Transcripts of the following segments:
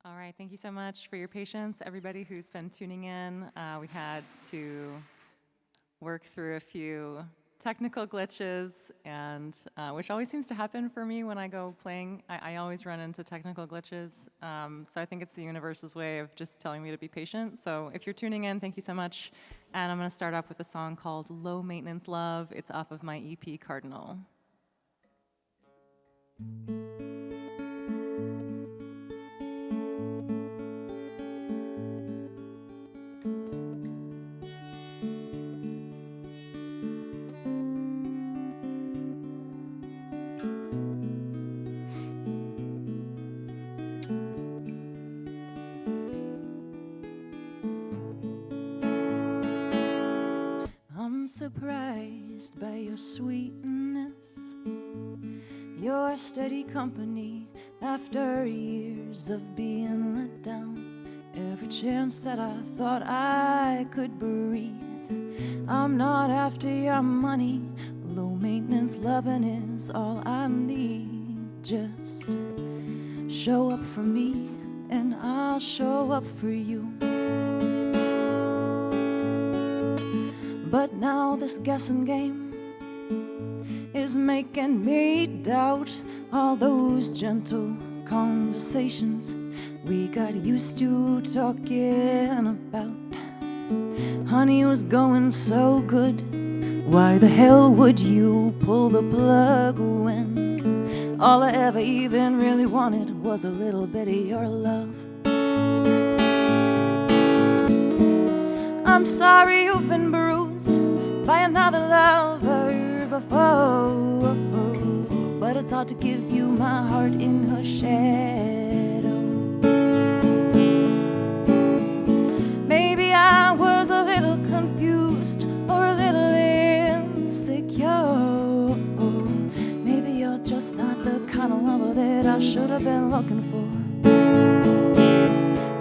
All right, thank you so much for your patience, everybody who's been tuning in. We had to work through a few technical glitches, and which always seems to happen for me when I go playing. I always run into technical glitches, so I think it's the universe's way of just telling me to be patient. So if you're tuning in, thank you so much. And I'm going to start off with a song called Low Maintenance Love. It's off of my EP, Cardinal. I'm surprised by your sweetness, your steady company after years of being let down. Every chance that I thought I could breathe, I'm not after your money. Low maintenance loving is all I need. Just show up for me and I'll show up for you. But now this guessing game is making me doubt all those gentle conversations we got used to talking about. Honey was going so good, why the hell would you pull the plug when all I ever even really wanted was a little bit of your love? I'm sorry you've been bruised by another lover before, but it's hard to give you my heart in her shadow. Maybe I was a little confused or a little insecure. Maybe you're just not the kind of lover that I should have been looking for.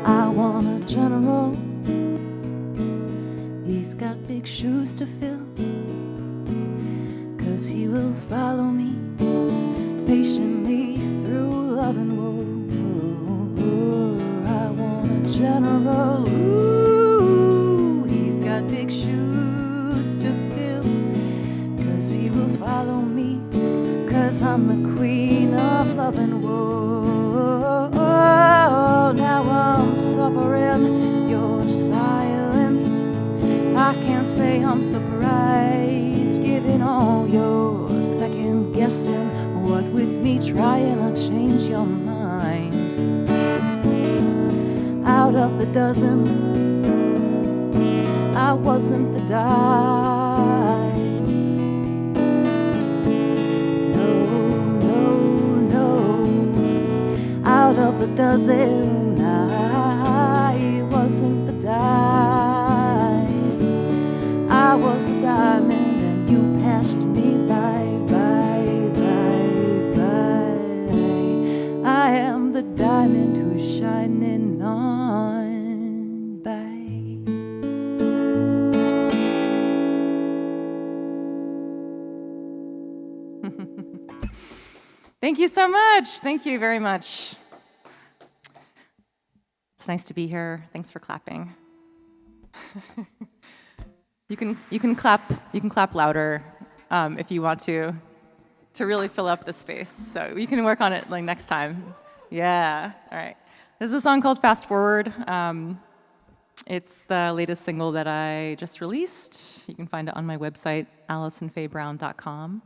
I want a general. He's got big shoes to fill, 'cause he will follow me patiently through love and woe. I want a general. Ooh, he's got big shoes to fill, 'cause he will follow me, 'cause I'm the queen of love and woe. Now I'm suffering your silence. I can't say I'm surprised, given all your second guessing. What with me trying to change your mind? Out of the dozen, I wasn't the dime. No. Out of the dozen, I wasn't the dime. I was the diamond and you passed me by. I am the diamond who's shining on by. Thank you so much. Thank you very much. It's nice to be here. Thanks for clapping. You can clap louder if you want to really fill up the space. So you can work on it like next time. Yeah. All right. This is a song called Fast Forward. It's the latest single that I just released. You can find it on my website, AllisonFayBrown.com.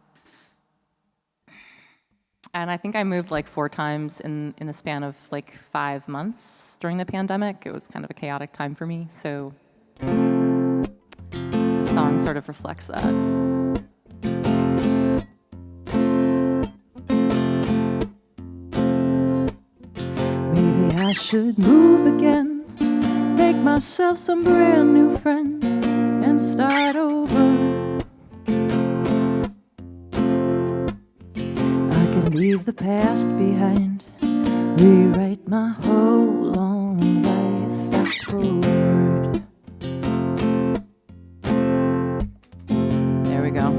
And I think I moved like 4 times in the span of like 5 months during the pandemic. It was kind of a chaotic time for me. So the song sort of reflects that. Maybe I should move again, make myself some brand new friends, and start over. I can leave the past behind, rewrite my whole long life, fast forward. There we go.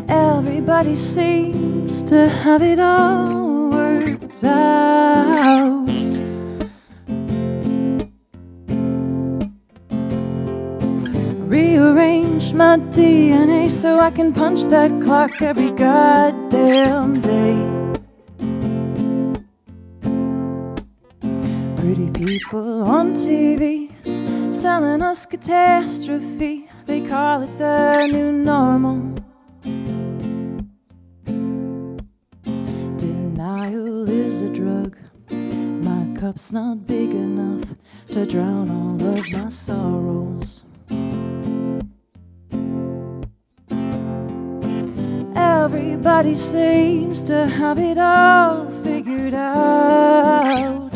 Everybody seems to have it all worked out. rearrange my DNA so I can punch that clock every goddamn day. Pretty people on TV selling us catastrophe. They call it the new normal. Denial is a drug. My cup's not big enough to drown all of my sorrows. Everybody seems to have it all figured out.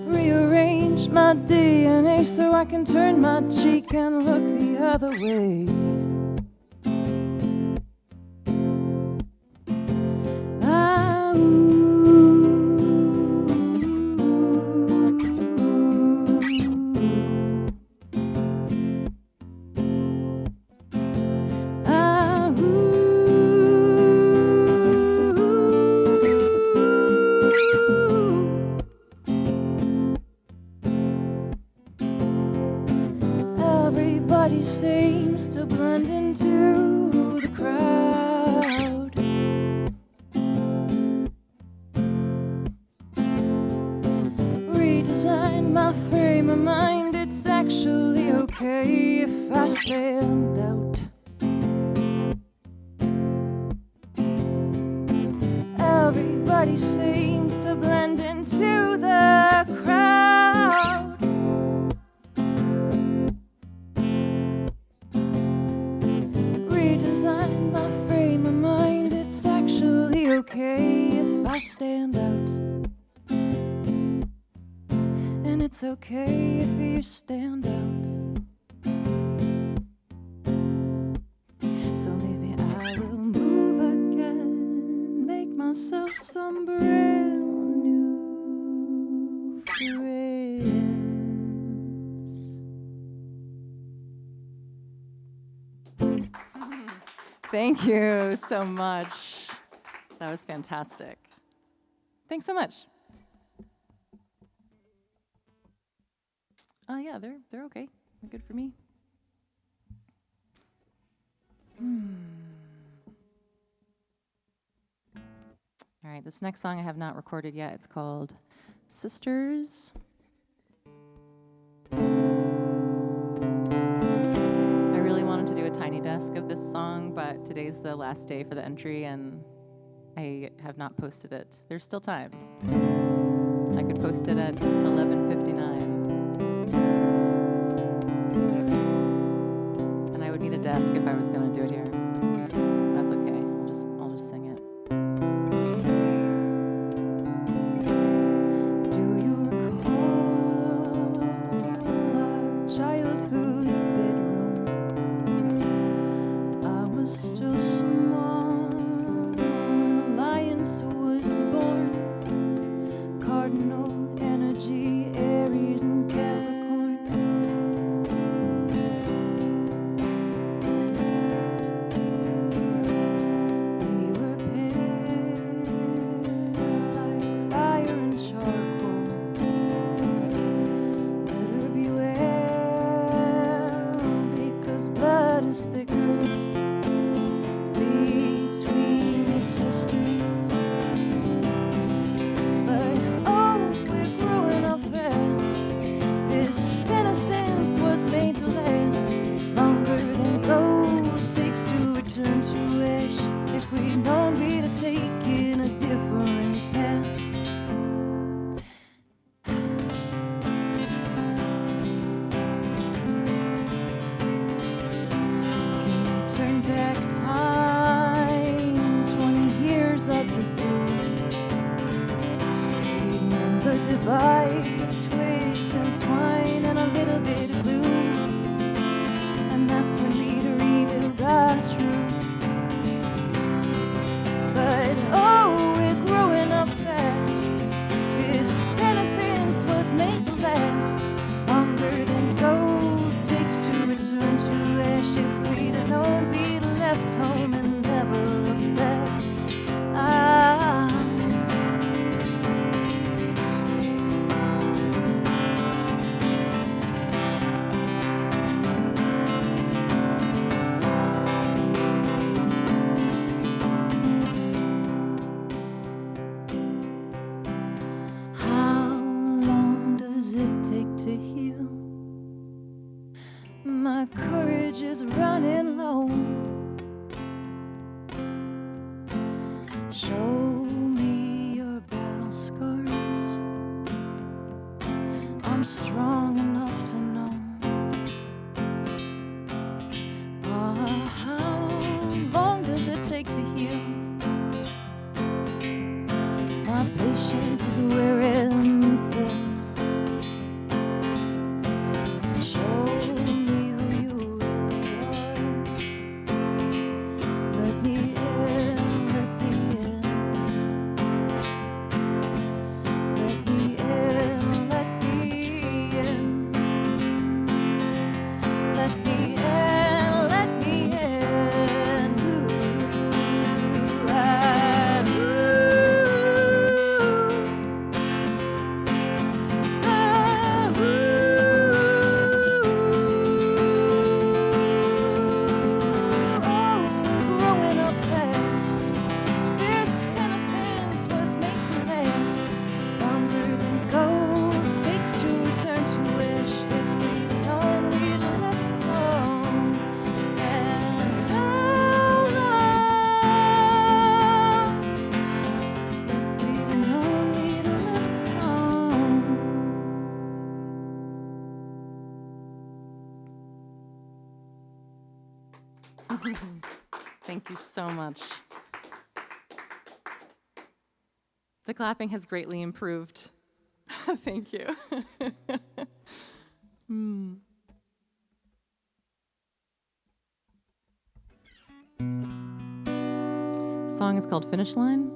Rearrange my DNA so I can turn my cheek and look the other way. Everybody seems to blend into the crowd. Redesign my frame of mind. It's actually okay if I stand out. Everybody seems to blend into the crowd. Redesign my frame of mind. It's actually okay if I stand out. And it's okay if you stand out. So maybe I will move again, make myself some brand new friends. Thank you so much. That was fantastic. Thanks so much. Yeah, they're okay. They're good for me. All right, this next song I have not recorded yet. It's called Sisters. I really wanted to do a tiny desk of this song, but today's the last day for the entry, and I have not posted it. There's still time. I could post it at 11:59. And I would need a desk if I was going to do it here. That's okay. I'll just sing it. Do you recall our childhood bedroom? I was still small when Alliance was born. Cardinal Energy, Aries and Capricorn. We were pale like fire and charcoal. Better beware, because blood is thicker between sisters. But oh, we're growing up fast. This innocence was made to last longer than gold takes to return to ash. If we'd known we'd have taken a different path. Can we turn back time 20 years? That's a do. The divide with twigs and twine and a little bit of glue. And that's when we'd rebuild our truth. But oh, we're growing up fast. This innocence was made to last longer than gold takes to return to ash. If we'd have known, we'd have left home and never looked back. been alone. Show me your battle scars. I'm strong enough to know. How long does it take to heal? My patience is wearing thin. Show me who you really are. Let me in, let me in. Let me in, let me in. Let me in, let me in. Ooh, ah, ooh. Ah, ooh. Oh, growing up fast. This innocence was made to last. Longer than gold takes to return to wish. If we'd known we'd left home. And how long? If we'd known we'd left home. Thank you so much. The clapping has greatly improved. Thank you. The song is called Finish Line.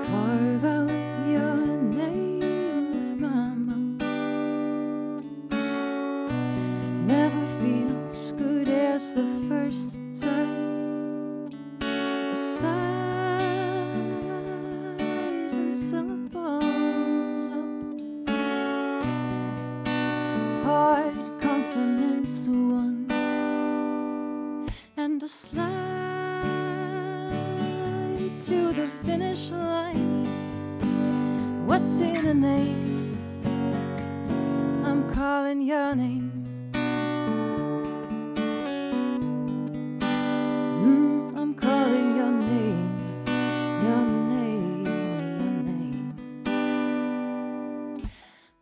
Carve out your name with my mouth. Never feels good as the first time. Sighs and syllables up. Hard consonants one. And a slide to the finish line. What's in a name? I'm calling your name. I'm calling your name, your name, your name.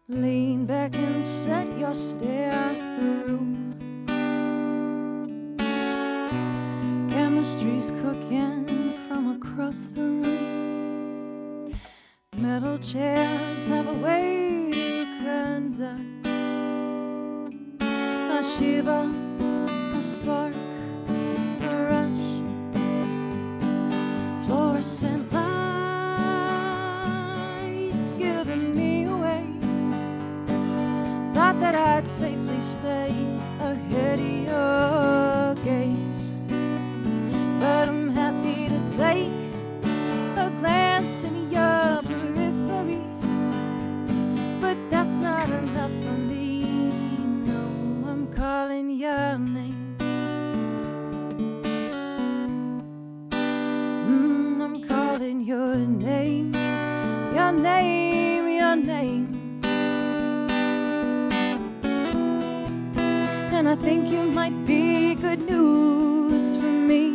Lean back and set your stare through. Chemistry's cooking from across the room. Metal chairs have a way to conduct. A shiver, a spark, a rush. Fluorescent lights giving me away. Thought that I'd safely stay ahead of your gaze. But I'm happy to take a glance in your periphery. But that's not enough for me. No, I'm calling your name. I'm calling your name, your name, your name. And I think you might be good news for me.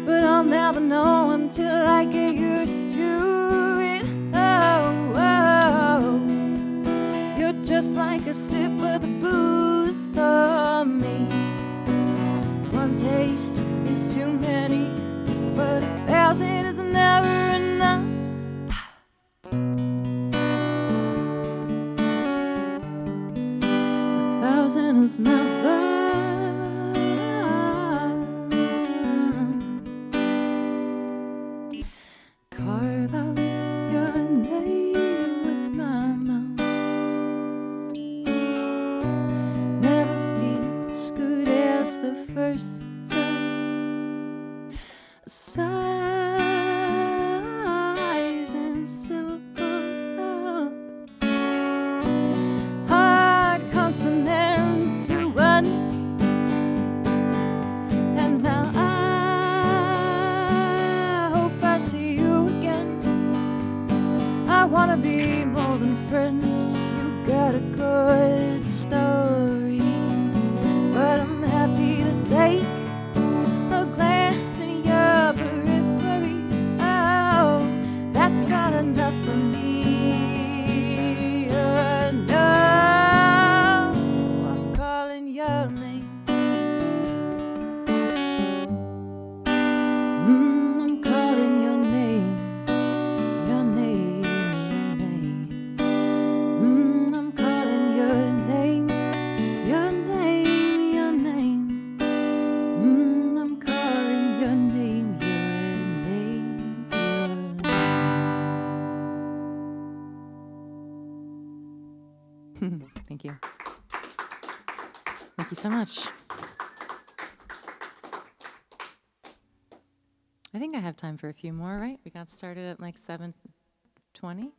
But I'll never know until I get used to it. Oh, oh. You're just like a sip of the booze for me. One taste is too many, but 1,000 is never enough. 1,000 is never. Carve out your name with my mouth. Never feels good as the first time. Sighs and syllables up. Thank you. Thank you so much. I think I have time for a few more, right? We got started at like 7:20.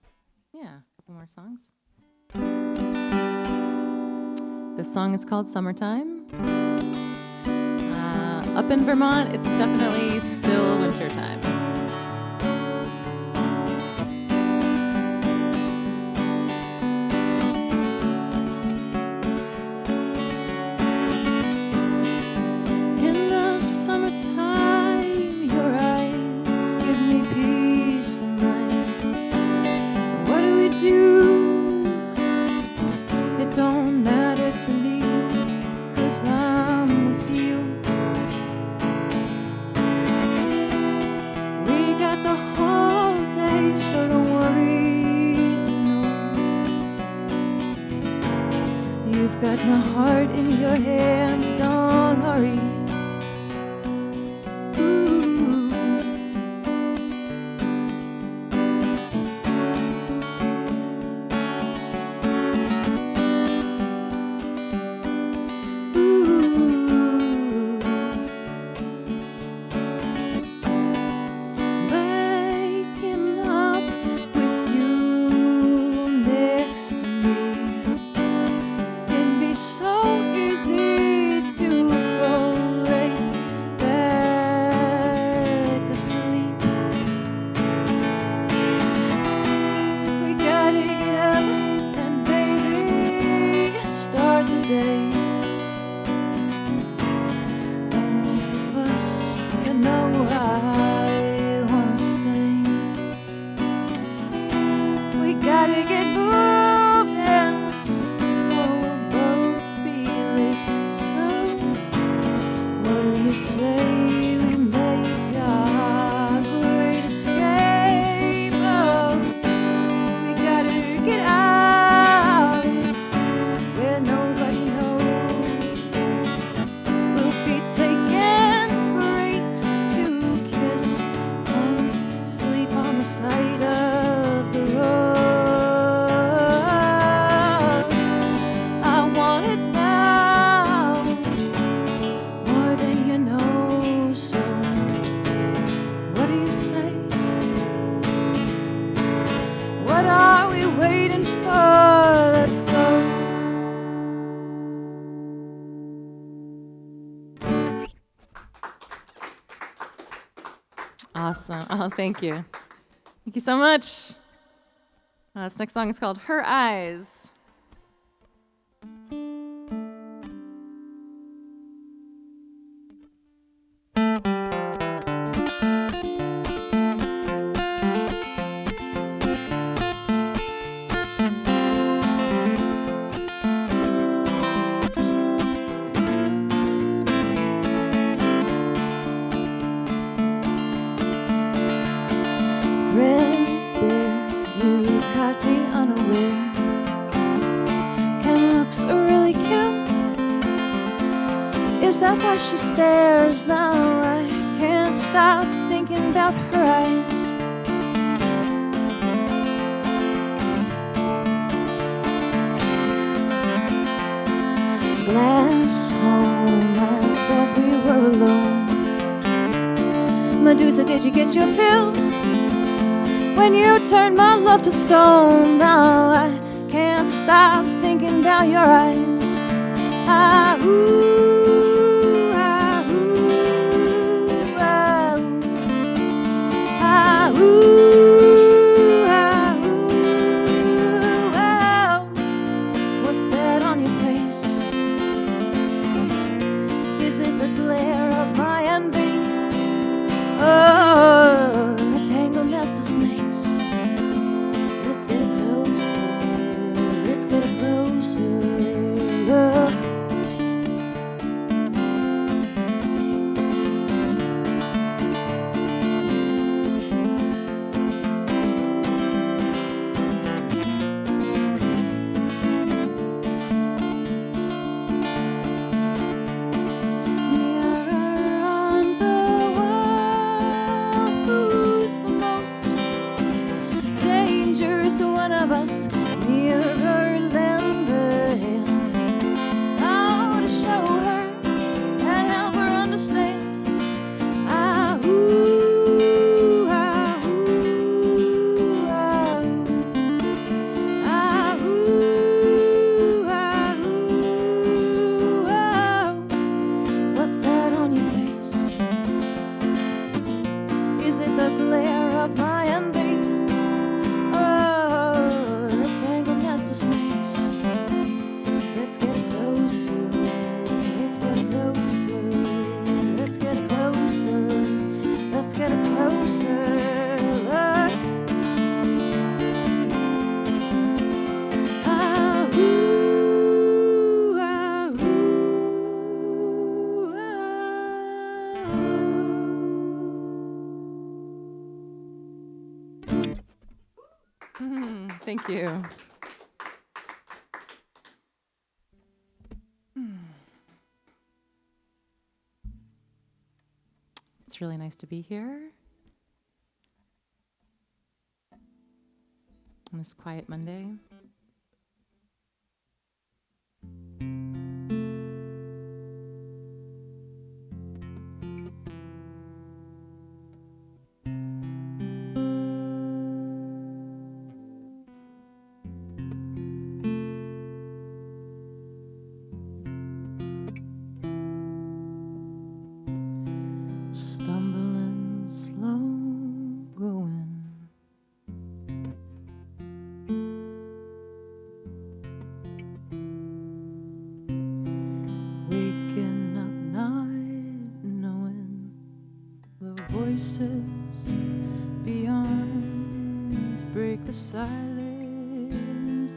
Yeah, a couple more songs. This song is called Summertime. Up in Vermont, it's definitely still wintertime. In the summertime, your eyes give me peace of mind. What do we do? It don't matter to me, 'cause I'm with you. We got the whole day, so don't worry, no. You've got my heart in your hands, don't hurry. Awesome. Oh, thank you. Thank you so much. This next song is called Her Eyes. Is that why she stares now? I can't stop thinking about her eyes. Glass home, I thought we were alone. Medusa, did you get your fill? When you turned my love to stone, now I can't stop thinking about your eyes. Ah, ooh. What's that on your face? Is it the glare of my envy? Oh, a tangled nest of snakes. Let's get it closer. Let's get it closer. Thank you. It's really nice to be here on this quiet Monday. Stumbling, slow going, waking up not knowing the voices beyond break the silence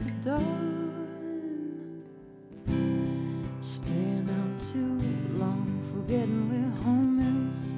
of dawn, staying out too long, forgetting where home is.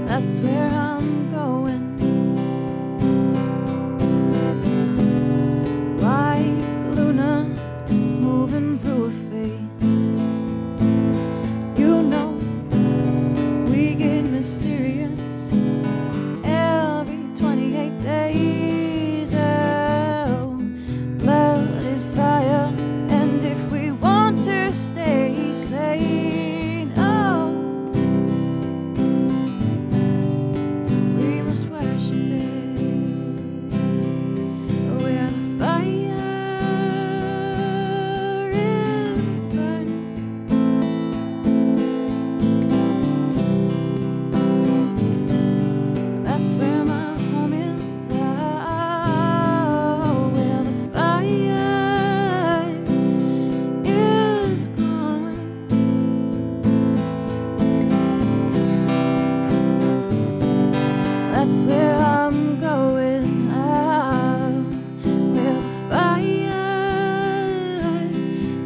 That's where I'm going. Like Luna moving through a phase. You know, we get mysterious every 28 days. Oh, blood is fire, and if we want to stay sane, oh, worship it, where the fire is burning. That's where my home is, oh, where the fire is glowing. That's where I'm going, where the fire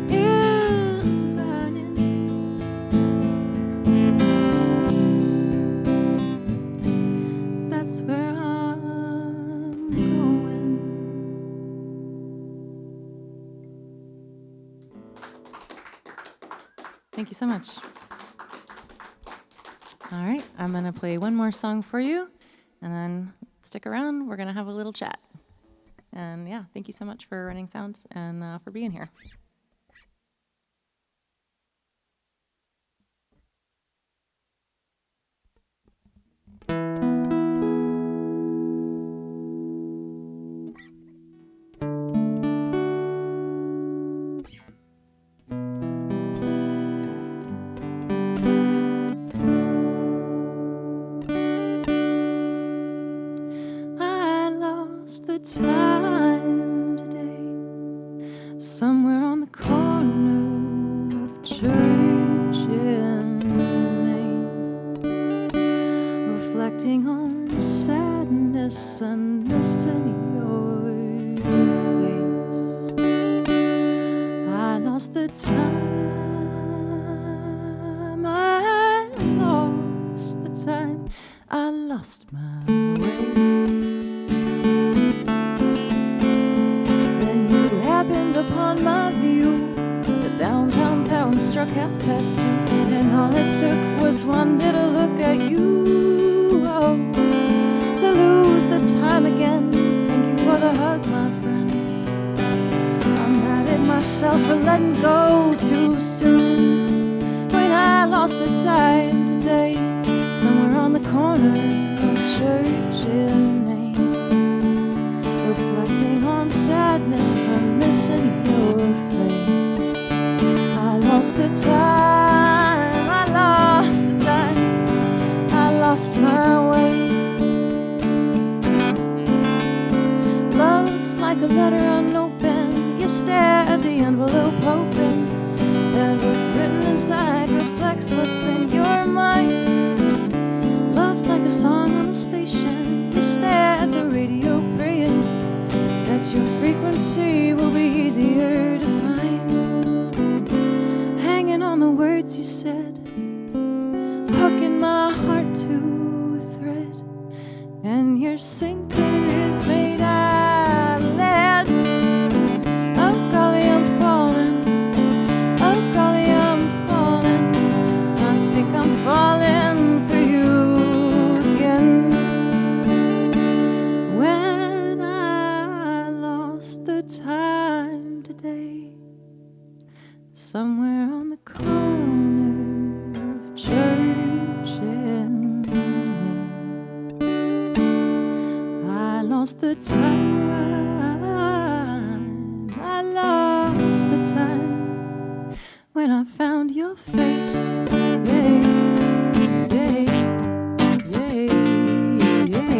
is burning. That's where I'm going. Thank you so much. All right, I'm going to play one more song for you. And then stick around. We're going to have a little chat. And yeah, thank you so much for running sound and for being here. The time today, somewhere on the corner of church. reflecting on sadness and missing your face. I lost the time, I lost the time, I lost my way. Then you happened upon my view. The downtown town struck 2:30, and all it took was one little look at you. Oh, to lose the time again. Thank you for the hug, my friend. I'm mad at myself for letting go too soon. When I lost the time today, somewhere on the corner of Church in Maine, reflecting on sadness and missing your face. I lost the time, I lost the time, I lost my way. Love's like a letter unopened. You stare at the envelope hoping that what's written inside reflects what's in your mind. Love's like a song on the station. You stare at the radio praying that your frequency will be easier to find. Hanging on the words you said, hooking my heart to a thread, and your sinker is made out of lead. Oh golly, I'm falling. Oh golly, I'm falling. I think I'm falling for you again. When I lost the time today, somewhere on the corner of Church in Maine, I lost the time, I lost the time when I found your face. Yeah, yeah, yeah, yeah,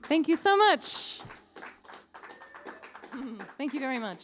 Thank you so much. Thank you very much.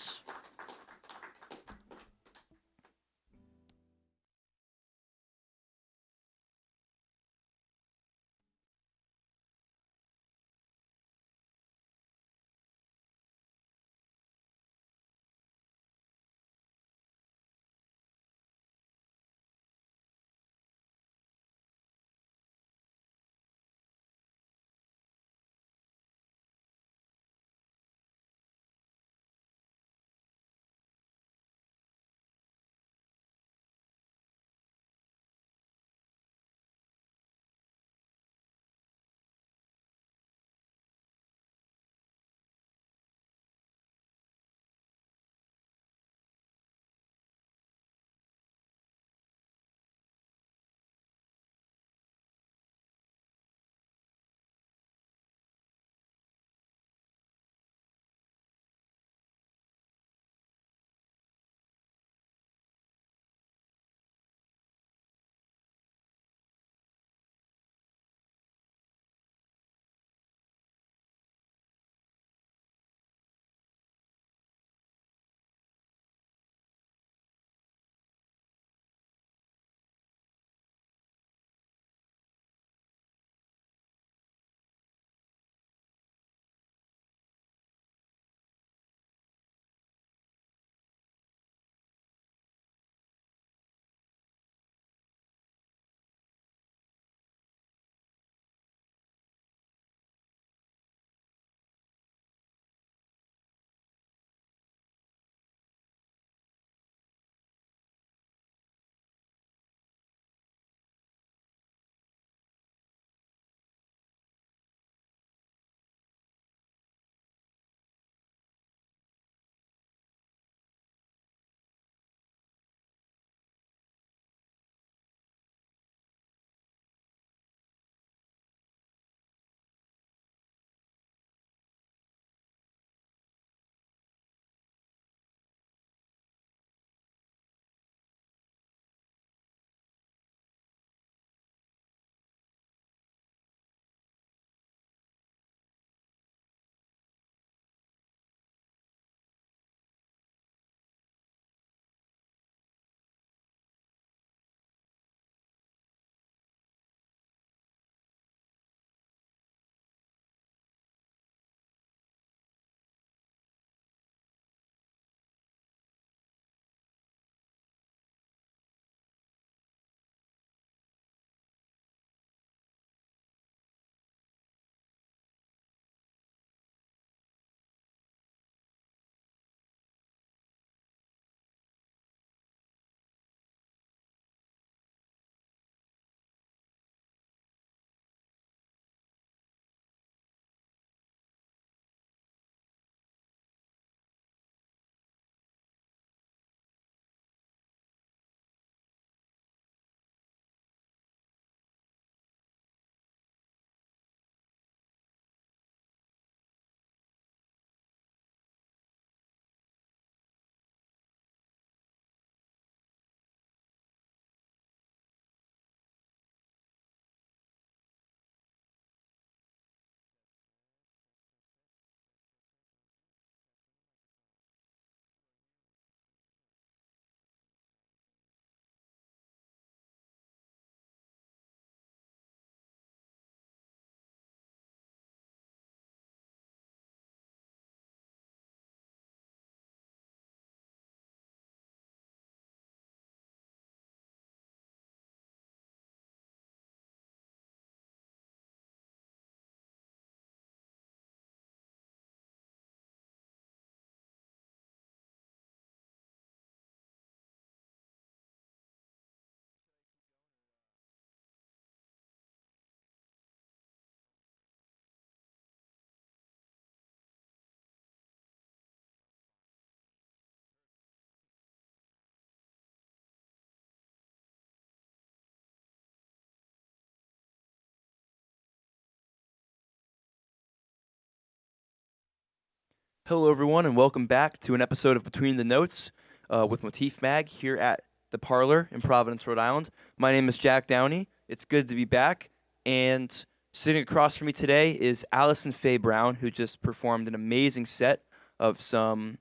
Hello, everyone, and welcome back to an episode of Between the Notes with Motif Mag here at the Parlour in Providence, Rhode Island. My name is Jack Downey. It's good to be back. And sitting across from me today is Allison Fay Brown, who just performed an amazing set of some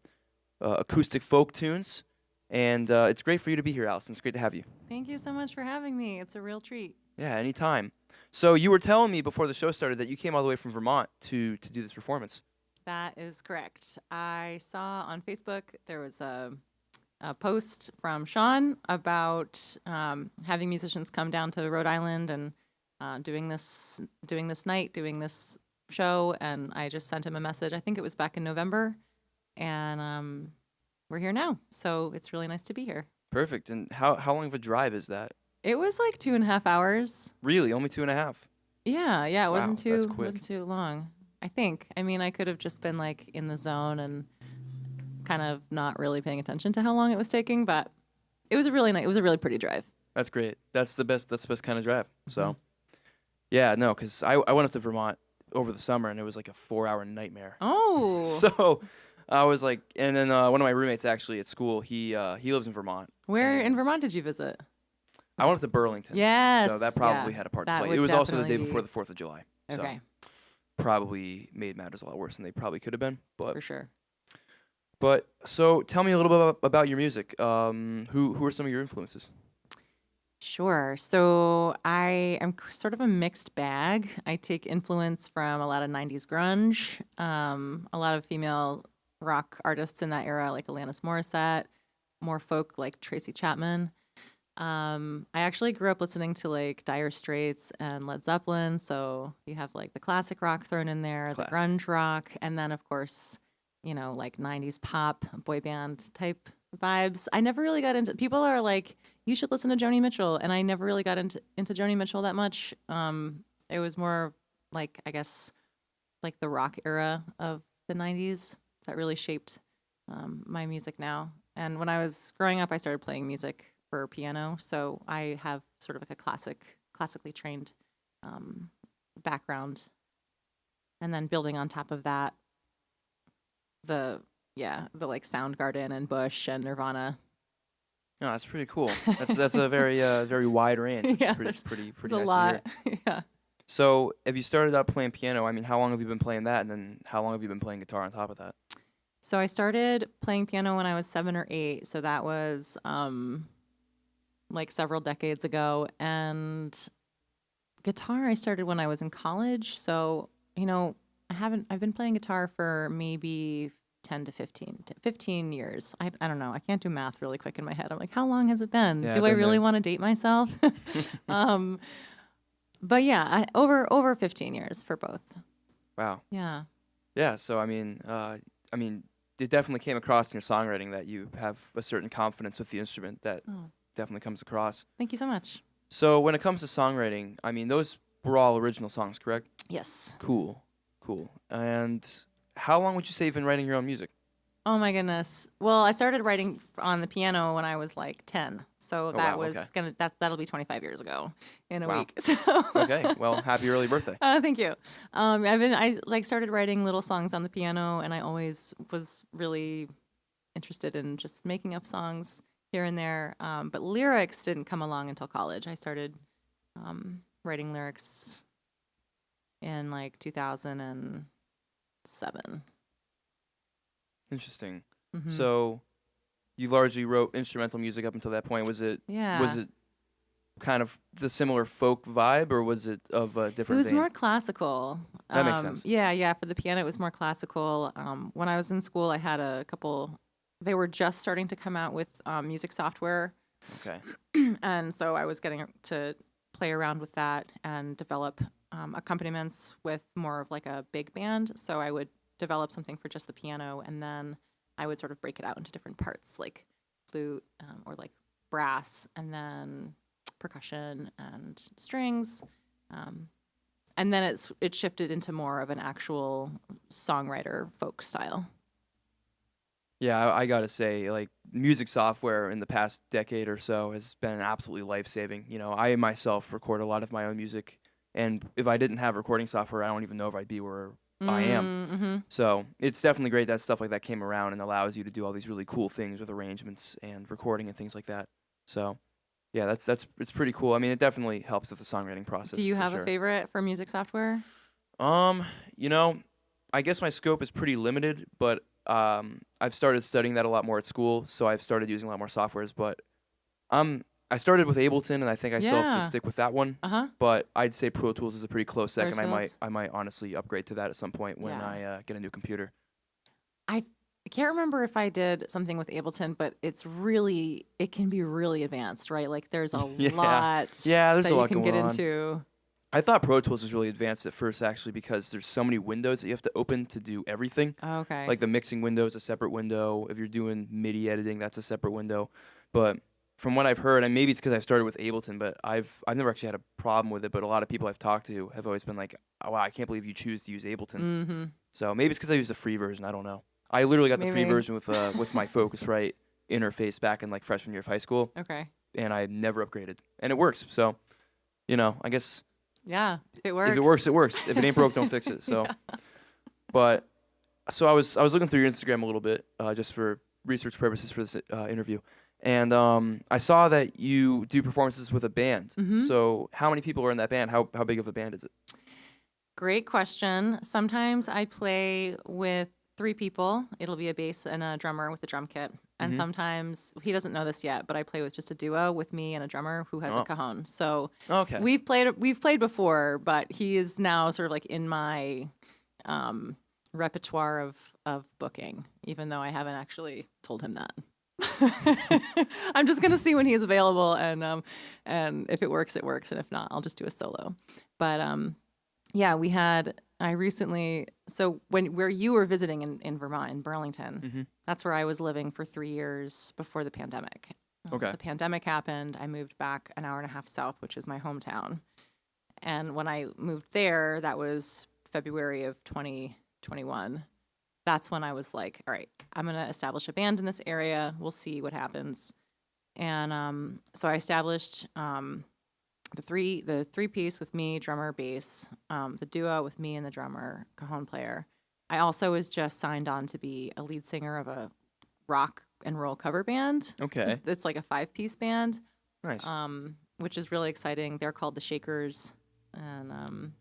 acoustic folk tunes. And it's great for you to be here, Allison. It's great to have you. Thank you so much for having me. It's a real treat. Yeah, anytime. So you were telling me before the show started that you came all the way from Vermont to do this performance. That is correct. I saw on Facebook there was a post from Sean about having musicians come down to Rhode Island and doing this show, and I just sent him a message. I think it was back in November, and we're here now. So it's really nice to be here. Perfect. And how long of a drive is that? It was like 2.5 hours. Really? Only 2.5? Yeah. It Wow, wasn't too that's quick. wasn't too long. I think. I mean, I could have just been like in the zone and kind of not really paying attention to how long it was taking, but it was a really nice. It was a really pretty drive. That's great. That's the best kind of drive. So, yeah, no, because I went up to Vermont over the summer and it was like a 4-hour nightmare. Oh. So I was like, and then one of my roommates actually at school, he lives in Vermont. Where in and Vermont did you visit? I went up to Burlington. Yes. So that probably had a part to That play. would It was also the day definitely before the 4th of July. Okay. So probably made matters a lot worse than they probably could have been. For sure. But so tell me a little bit about your music. Who are some of your influences? Sure. So I am sort of a mixed bag. I take influence from a lot of 90s grunge, a lot of female rock artists in that era, like Alanis Morissette, more folk like Tracy Chapman. I actually grew up listening to like Dire Straits and Led Zeppelin. So you have like the classic rock thrown in there, Classic. the grunge rock, and then of course, like 90s pop, boy band type vibes. I never really got into, people are like, you should listen to Joni Mitchell. And I never really got into Joni Mitchell that much. It was more like, I guess, like the rock era of the 90s that really shaped my music now. And when I was growing up, I started playing music for piano. So I have sort of like a classically trained background. And then building on top of that, the like Soundgarden and Bush and Nirvana. No, that's pretty cool. That's a very wide range. Which Yeah, is pretty It's nice a to lot. hear. Yeah. So, have you started out playing piano? I mean, how long have you been playing that, and then how long have you been playing guitar on top of that? So I started playing piano when I was 7 or 8. So that was like several decades ago. And guitar I started when I was in college. So, I've been playing guitar for maybe 10 to 15 years. I don't know. I can't do math really quick in my head. I'm like, how long has it been? Yeah, Do I've I been really there. want to date myself? But yeah, over 15 years for both. Wow. Yeah. Yeah. So, I mean, it definitely came across in your songwriting that you have a certain confidence with the instrument that Oh, definitely comes across. thank you so much. So, when it comes to songwriting, I mean, those were all original songs, correct? Yes. Cool. And how long would you say you've been writing your own music? Oh my goodness. Well, I started writing on the piano when I was like 10. So that wow, was okay. that'll be 25 years ago in a Wow. week. So Okay. Well, happy early birthday. Thank you. I started writing little songs on the piano, and I always was really interested in just making up songs here and there. But lyrics didn't come along until college. I started writing lyrics in like 2007. Interesting. Mhm. So, you largely wrote instrumental music up until that point. Was it kind of the similar folk vibe, or was it of a different It was vein? more classical. That makes sense. Yeah. For the piano, it was more classical. When I was in school, I had a couple. They were just starting to come out with music software, Okay. and so I was getting to play around with that and develop accompaniments with more of like a big band. So I would develop something for just the piano, and then I would sort of break it out into different parts, like flute or like brass, and then percussion and strings. And then it shifted into more of an actual songwriter folk style. Yeah, I gotta say, like, music software in the past decade or so has been absolutely life-saving. I myself record a lot of my own music, and if I didn't have recording software, I don't even know if I'd be where I am. So it's definitely great that stuff like that came around and allows you to do all these really cool things with arrangements and recording and things like that. So yeah, it's pretty cool. I mean, it definitely helps with the songwriting process. Do you have sure. a favorite for music software? You know, I guess my scope is pretty limited, but I've started studying that a lot more at school, so I've started using a lot more softwares. But I started with Ableton, and I think I still have to stick with that one. But I'd say Pro Tools is a pretty close second. I might honestly upgrade to that at some point when I get a new computer. I can't remember if I did something with Ableton, but it can be really advanced, right? Like there's a lot there's that a lot you can going get on. into. I thought Pro Tools was really advanced at first, actually, because there's so many windows that you have to open to do everything. Oh, okay. Like the mixing window is a separate window. If you're doing MIDI editing, that's a separate window. But from what I've heard, and maybe it's because I started with Ableton, but I've never actually had a problem with it. But a lot of people I've talked to have always been like, "Oh, wow, I can't believe you choose to use Ableton." So maybe it's because I used the free version. I don't know. I literally got the free version with my Focusrite interface back in like freshman year of high school. Okay. And I never upgraded, and it works. So, I guess. Yeah, if it works. If it works, it works. If it ain't broke, don't fix it. So, but so I was looking through your Instagram a little bit just for research purposes for this interview, and I saw that you do performances with a band. So how many people are in that band? How big of a band is it? Great question. Sometimes I play with 3 people. It'll be a bass and a drummer with a drum kit. And sometimes, he doesn't know this yet, but I play with just a duo with me and a drummer who has a cajon. So we've played before, but he is now sort of like in my repertoire of booking, even though I haven't actually told him that. I'm just gonna see when he's available, and if it works, it works, and if not, I'll just do a solo. But I recently, so where you were visiting in Vermont, in Burlington, that's where I was living for 3 years before the pandemic. Okay. The pandemic happened. I moved back an hour and a half south, which is my hometown. And when I moved there, that was February of 2021. That's when I was like, all right, I'm going to establish a band in this area. We'll see what happens. And so I established the three piece with me, drummer, bass, the duo with me and the drummer, cajon player. I also was just signed on to be a lead singer of a rock and roll cover band. Okay. It's like a 5-piece band. Nice. Which is really exciting. They're called the Shakers. And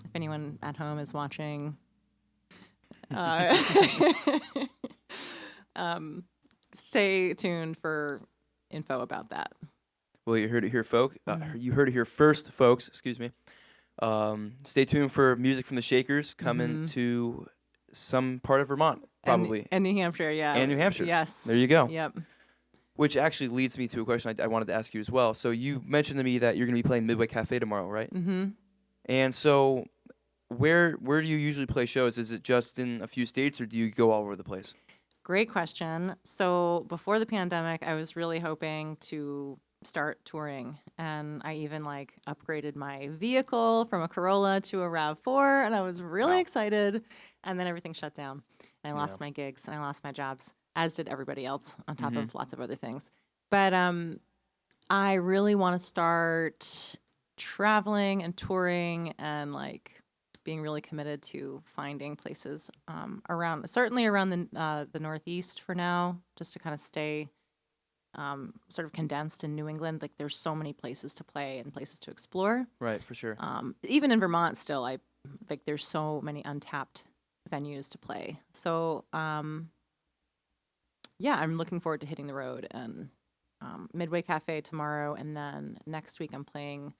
if anyone at home is watching, stay tuned for info about that. Well, you heard it here, folks. You heard it here first, folks. Excuse me. Stay tuned for music from the Shakers coming to some part of Vermont, probably. And New Hampshire, yeah. And New Hampshire. Yes. There you go. Yep. Which actually leads me to a question I wanted to ask you as well. So you mentioned to me that you're going to be playing Midway Cafe tomorrow, right? Mm-hmm. And so where do you usually play shows? Is it just in a few states, or do you go all over the place? Great question. So before the pandemic, I was really hoping to start touring, and I even upgraded my vehicle from a Corolla to a RAV4, and I was really excited. And then everything shut down, and I lost my gigs and I lost my jobs, as did everybody else, on top of lots of other things. But I really want to start traveling and touring and being really committed to finding places certainly around the Northeast for now, just to kind of stay sort of condensed in New England. There's so many places to play and places to explore. Right, for sure. Even in Vermont still, there's so many untapped venues to play. So I'm looking forward to hitting the road, and Midway Cafe tomorrow, and then next week I'm playing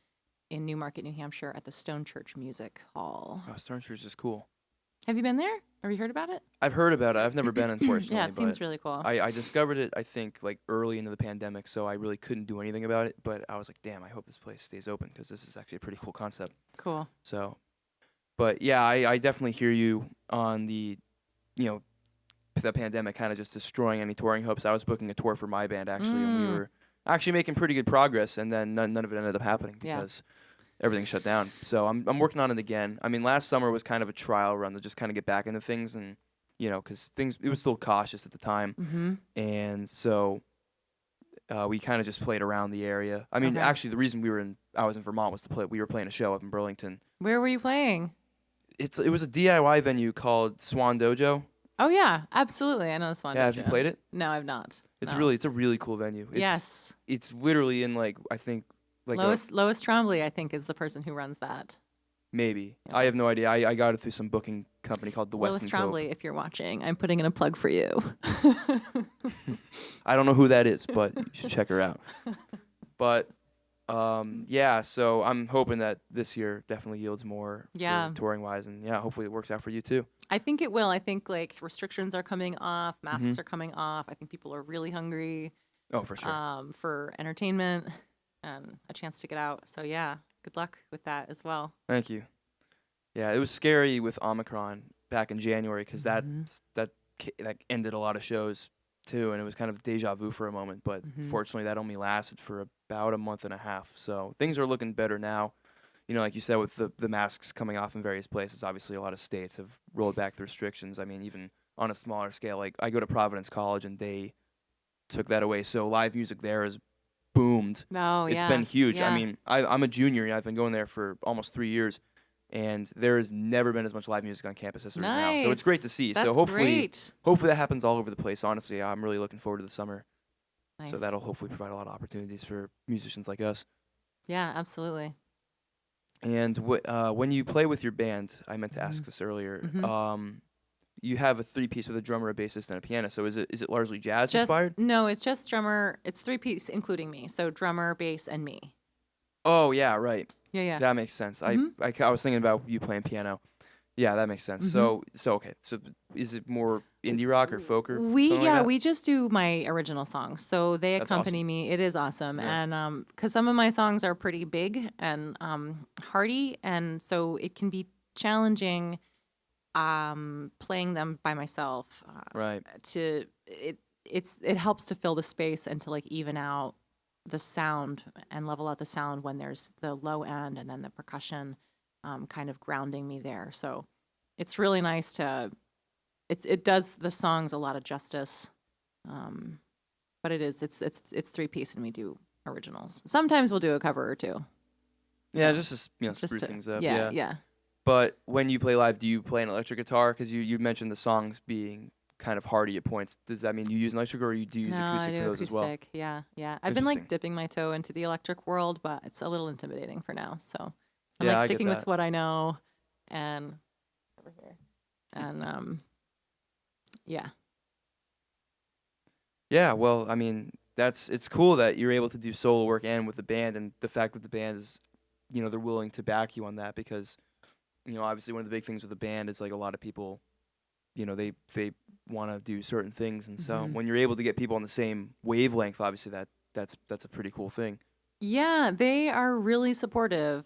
in Newmarket, New Hampshire at the Stone Church Music Hall. Oh, Stone Church is cool. Have you been there? Have you heard about it? I've heard about it. I've never been, unfortunately. Yeah, it seems really cool. I discovered it, I think, early into the pandemic, so I really couldn't do anything about it. But I was like, damn, I hope this place stays open, because this is actually a pretty cool concept. Cool. So, but yeah, I definitely hear you on the pandemic kind of just destroying any touring hopes. I was booking a tour for my band, actually, and we were actually making pretty good progress, and then none of it ended up happening because everything shut down. So I'm working on it again. I mean, last summer was kind of a trial run to just kind of get back into things, and because it was still cautious at the time, and so we kind of just played around the area. I mean, actually, the reason I was in Vermont was we were playing a show up in Burlington. Where were you playing? it was a DIY venue called Swan Dojo. Oh yeah, absolutely. I know this one. Yeah, have you played it? No, I've not. It's No. it's a really cool venue. Yes. It's literally in like I think like Lois Trombley, I think, is the person who runs that. maybe. Yeah. I have no idea. I got it through some booking company called the Lois Weston Cove. Trombley, if you're watching, I'm putting in a plug for you. I don't know who that is, but you should check her out. But yeah, so I'm hoping that this year definitely yields more touring wise, and yeah, hopefully it works out for you too. I think it will. I think like restrictions are coming off, masks are coming off. I think people are really hungry. Oh, for sure. For entertainment and a chance to get out. So yeah, good luck with that as well. Thank you. Yeah, it was scary with Omicron back in January because that ended a lot of shows too, and it was kind of deja vu for a moment. But fortunately, that only lasted for about a month and a half. So things are looking better now. You know, like you said, with the masks coming off in various places, obviously a lot of states have rolled back the restrictions. I mean, even on a smaller scale, like I go to Providence College and they took that away. So live music there has boomed. Oh, It's been huge. I mean, I'm a junior and I've been going there for almost 3 years. And there has never been as much live music on campus as there is now. So it's great to see. That's so hopefully great. that happens all over the place. Honestly, I'm really looking forward to the summer. Nice. So that'll hopefully provide a lot of opportunities for musicians like us. Yeah, absolutely. And when you play with your band, I meant to ask this earlier. You have a 3-piece with a drummer, a bassist, and a pianist. So is it largely jazz inspired? No, it's just drummer. It's 3-piece, including me. So drummer, bass, and me. Oh yeah, right. Yeah. That makes sense. I was thinking about you playing piano. Yeah, that makes sense. So okay. So is it more indie rock or folk or something like that? We just do my original songs. So they accompany me. It is awesome. Yeah. And because some of my songs are pretty big and hearty, and so it can be challenging playing them by myself. Right. It helps to fill the space and to like even out the sound and level out the sound when there's the low end and then the percussion kind of grounding me there. So it's really nice to it does the songs a lot of justice. But it's 3-piece and we do originals. Sometimes we'll do a cover or two. Yeah, just to spruce things up. Yeah. But when you play live, do you play an electric guitar? Because you mentioned the songs being kind of hardy at points. Does that mean you use an electric or do you use acoustic for those as well? Yeah. I've been like dipping my toe into the electric world, but it's a little intimidating for now. So I'm like sticking with what I know and over here. And yeah. Yeah, well, I mean, it's cool that you're able to do solo work and with the band, and the fact that the band is, they're willing to back you on that because, obviously one of the big things with the band is like a lot of people, they want to do certain things, and so when you're able to get people on the same wavelength, obviously that's a pretty cool thing. Yeah, they are really supportive.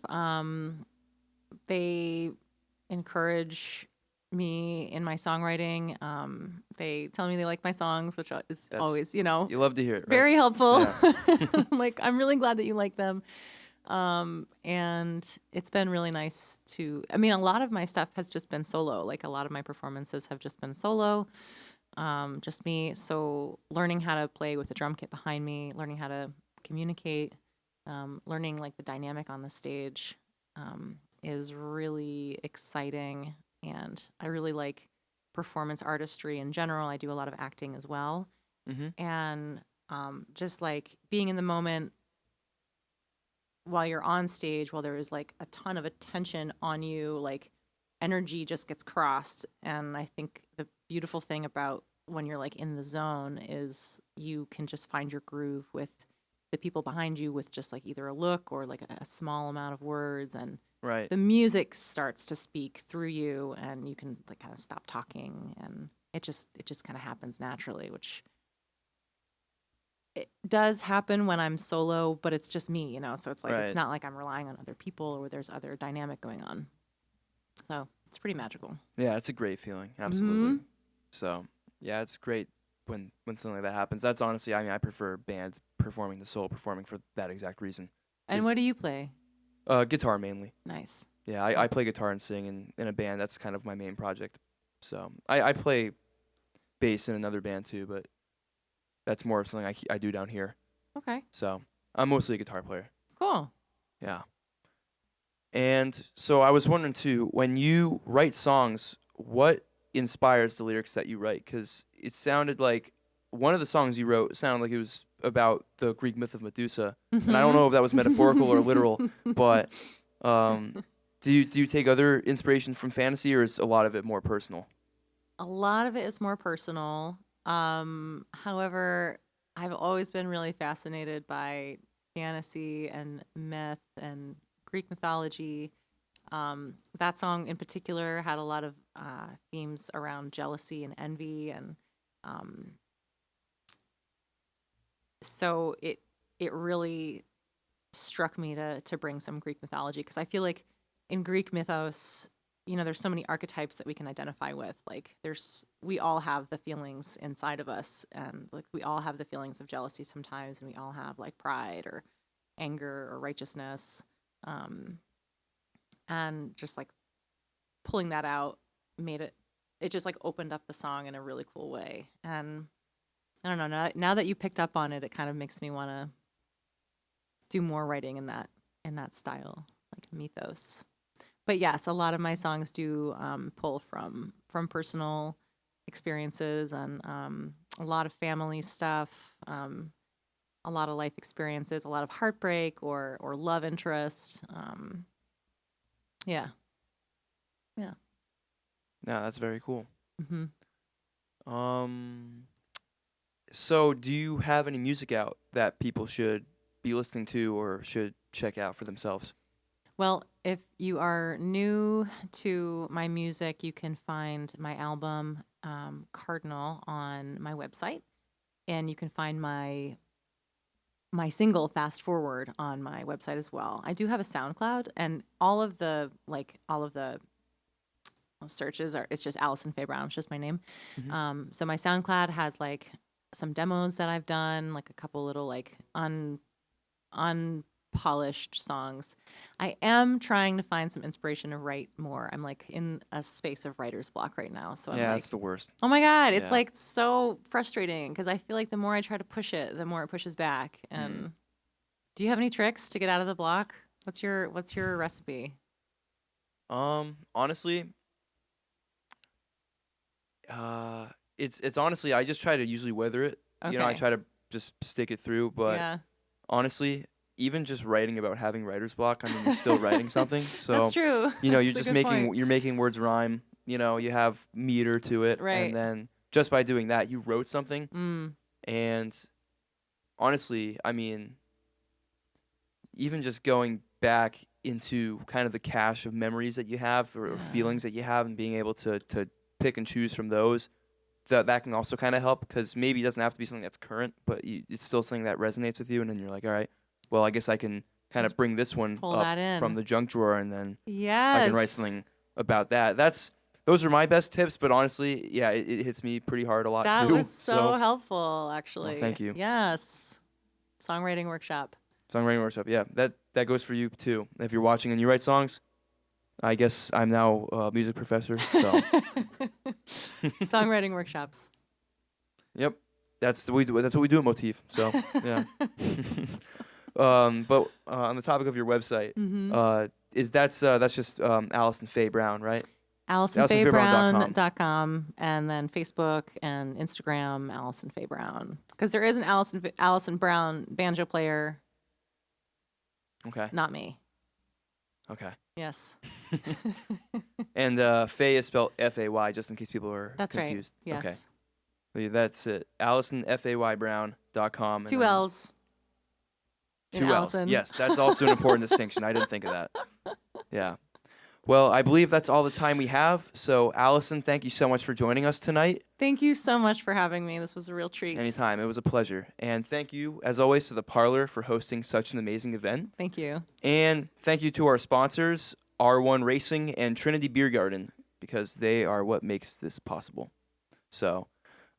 They encourage me in my songwriting. They tell me they like my songs, which is always, you love to hear it, right? Very helpful. Yeah. I'm really glad that you like them. And it's been really nice a lot of my stuff has just been solo. Like a lot of my performances have just been solo, just me. So learning how to play with a drum kit behind me, learning how to communicate, learning like the dynamic on the stage, is really exciting. And I really like performance artistry in general. I do a lot of acting as well. And, just like being in the moment, while you're on stage, while there is like a ton of attention on you, like energy just gets crossed. And I think the beautiful thing about when you're like in the zone is you can just find your groove with the people behind you with just like either a look or like a small amount of words, and the music starts to speak through you and you can like kind of stop talking, and it just kind of happens naturally, which it does happen when I'm solo, but it's just me, so it's like, it's not like I'm relying on other people or there's other dynamic going on. So it's pretty magical. Yeah, it's a great feeling. Absolutely. So yeah, it's great when something like that happens. That's honestly, I prefer bands performing to solo performing for that exact reason. And what do you play? Guitar mainly. Nice. Yeah, I play guitar and sing in a band. That's kind of my main project. So I play bass in another band too, but that's more of something I do down here. Okay. So I'm mostly a guitar player. Cool. Yeah. And so I was wondering too, when you write songs, what inspires the lyrics that you write? Because it sounded like one of the songs you wrote sounded like it was about the Greek myth of Medusa, and I don't know if that was metaphorical or literal, but um, do you take other inspiration from fantasy, or is a lot of it more personal? A lot of it is more personal. However, I've always been really fascinated by fantasy and myth and Greek mythology. That song in particular had a lot of themes around jealousy and envy, and so it really struck me to bring some Greek mythology, because I feel like in Greek mythos, there's so many archetypes that we can identify with. Like we all have the feelings inside of us, and like we all have the feelings of jealousy sometimes, and we all have like pride or anger or righteousness. And just like pulling that out made it just like opened up the song in a really cool way. And I don't know, now that you picked up on it, it kind of makes me want to do more writing in that style, like mythos. But yes, a lot of my songs do pull from personal experiences, and a lot of family stuff, a lot of life experiences, a lot of heartbreak or love interest. Yeah. Yeah, that's very cool. Hmm. So do you have any music out that people should be listening to or should check out for themselves? Well, if you are new to my music, you can find my album, Cardinal, on my website, and you can find my single Fast Forward on my website as well. I do have a SoundCloud, and all of the searches it's just Allison Fay Brown. It's just my name. Mm-hmm. So my SoundCloud has like some demos that I've done, like a couple little like unpolished songs. I am trying to find some inspiration to write more. I'm like in a space of writer's block right now. So I'm like, That's the worst. oh my God, it's Yeah. like so frustrating, because I feel like the more I try to push it, the more it pushes back. And do you have any tricks to get out of the block? What's your recipe? Honestly, it's honestly, I just try to usually weather it. Okay. I try to just stick it through, but Yeah, honestly, even just writing about having writer's block, I mean, you're still writing something. So, that's true. you're That's a just good point. you're making words rhyme. You have meter to it, Right. and then just by doing that, you wrote something. Mm. And honestly, I mean, even just going back into kind of the cache of memories that you have, or feelings that you have, and being able to pick and choose from those, that can also kind of help, because maybe it doesn't have to be something that's current, but it's still something that resonates with you, and then you're like, all right, well, I guess I can kind of bring this one Pull up that in. from the junk drawer, and then Yes. I can write something about that. Those are my best tips, but honestly, yeah, it hits me pretty hard a lot That too. was so helpful, actually. Well, thank you. Yes. Songwriting workshop. Songwriting workshop, yeah, that goes for you too. If you're watching and you write songs, I guess I'm now a music professor. So, Songwriting workshops. yep, that's what we do at Motif. So, yeah. But on the topic of your website, that's just Allison Fay Brown, right? AllisonFayBrown.com, and then Facebook and Instagram, Allison Fay Brown. Because there is an Allison Brown banjo player. Okay. Not me. Okay. Yes. And Fay is spelled F-A-Y, just in case people are That's confused. right. Yes. Okay. That's it. AllisonFayBrown.com. 2 L's. 2 in L's. Allison. Yes, that's also an important distinction. I didn't think of that. Yeah. Well, I believe that's all the time we have. So, Allison, thank you so much for joining us tonight. Thank you so much for having me. This was a real treat. Anytime. It was a pleasure. And thank you, as always, to the Parlour for hosting such an amazing event. Thank you. And thank you to our sponsors, R1 Racing and Trinity Beer Garden, because they are what makes this possible. So,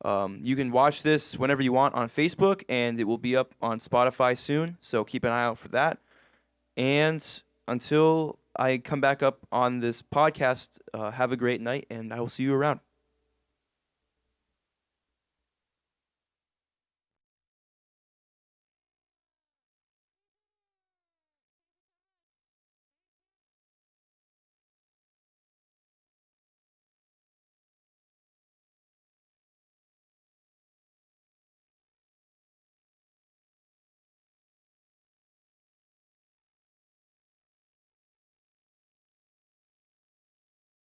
you can watch this whenever you want on Facebook, and it will be up on Spotify soon. So keep an eye out for that. And until I come back up on this podcast, have a great night, and I will see you around.